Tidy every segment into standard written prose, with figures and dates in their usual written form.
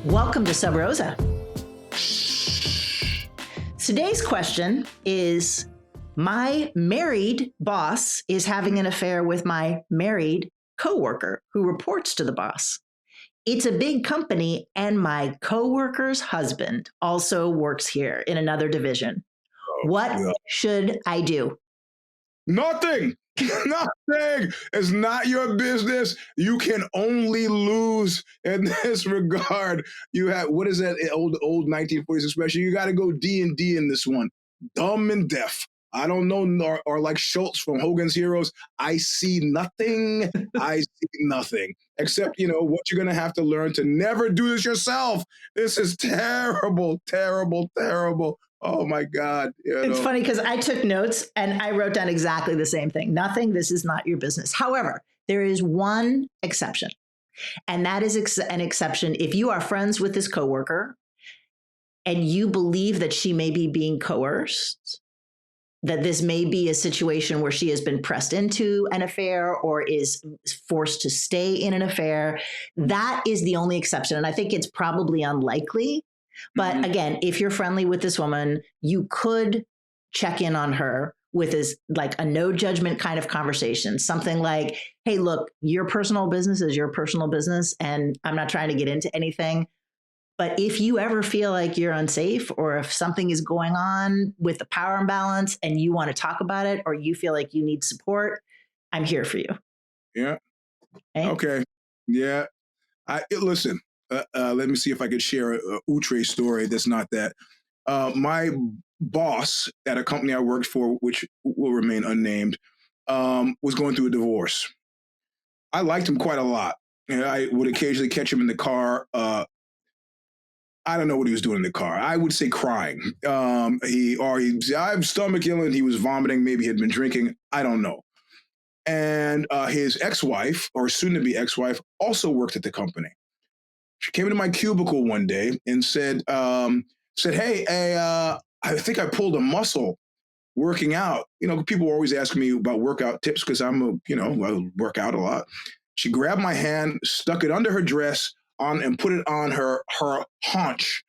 Welcome to Sub Rosa. Today's question is, my married boss is having an affair with my married coworker who reports to the boss. It's a big company, and my coworker's husband also works here in another division. What should I do? Nothing. Nothing. It's not your business. You can only lose in this regard. You have, what is that old 1940s expression? You got to go D&D in this one. Dumb and deaf. I don't know, or like Schultz from Hogan's Heroes, I see nothing. I see nothing. Except, what you're going to have to learn to never do this yourself. This is terrible, terrible, terrible. Oh my God. It's funny because I took notes and I wrote down exactly the same thing. Nothing, this is not your business. However, there is one exception. And that is an exception if you are friends with this coworker and you believe that she may be being coerced, that this may be a situation where she has been pressed into an affair or is forced to stay in an affair. That is the only exception. And I think it's probably unlikely. But again, if you're friendly with this woman, you could check in on her with like a no judgment kind of conversation. Something like, hey, look, your personal business is your personal business, and I'm not trying to get into anything. But if you ever feel like you're unsafe, or if something is going on with the power imbalance and you want to talk about it, or you feel like you need support, I'm here for you. Yeah. Okay. Yeah. Listen. Let me see if I could share a outre story that's not that. My boss at a company I worked for, which will remain unnamed, was going through a divorce. I liked him quite a lot. And I would occasionally catch him in the car. I don't know what he was doing in the car. I would say crying. I'm stomach ill and he was vomiting. Maybe he had been drinking. I don't know. And his ex-wife, or soon-to-be ex-wife, also worked at the company. She came into my cubicle one day and said, hey, I think I pulled a muscle working out. People always ask me about workout tips because I work out a lot. She grabbed my hand, stuck it under her dress and put it on her haunch,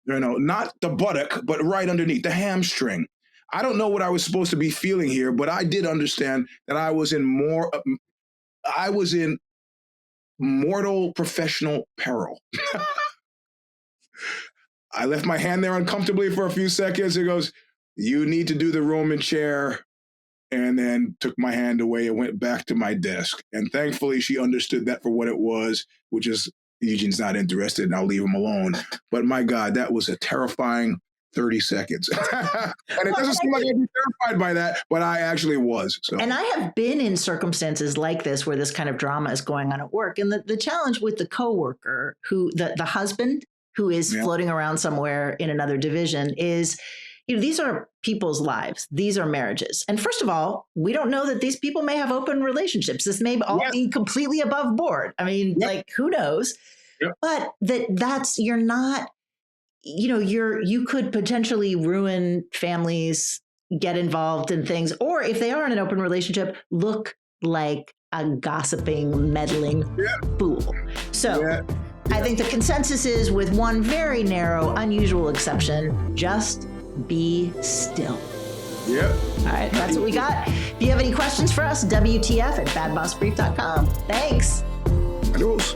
not the buttock, but right underneath the hamstring. I don't know what I was supposed to be feeling here, but I did understand that I was in mortal professional peril. I left my hand there uncomfortably for a few seconds. It goes, you need to do the Roman chair, and then took my hand away and went back to my desk. And thankfully, she understood that for what it was, which is Eugene's not interested and I'll leave him alone. But my God, that was a terrifying 30 seconds. And it doesn't seem like I'd be terrified by that, but I actually was. So. And I have been in circumstances like this where this kind of drama is going on at work. And the challenge with the coworker, the husband who is floating around somewhere in another division, is, these are people's lives. These are marriages. And first of all, we don't know that these people may have open relationships. This may all be completely above board. I mean, who knows? Yep. But you're not, you could potentially ruin families, get involved in things, or if they are in an open relationship, look like a gossiping, meddling fool. So I think the consensus is, with one very narrow, unusual exception, just be still. Yep. All right, that's what we got. If you have any questions for us, WTF@badbossbrief.com. Thanks. Adios.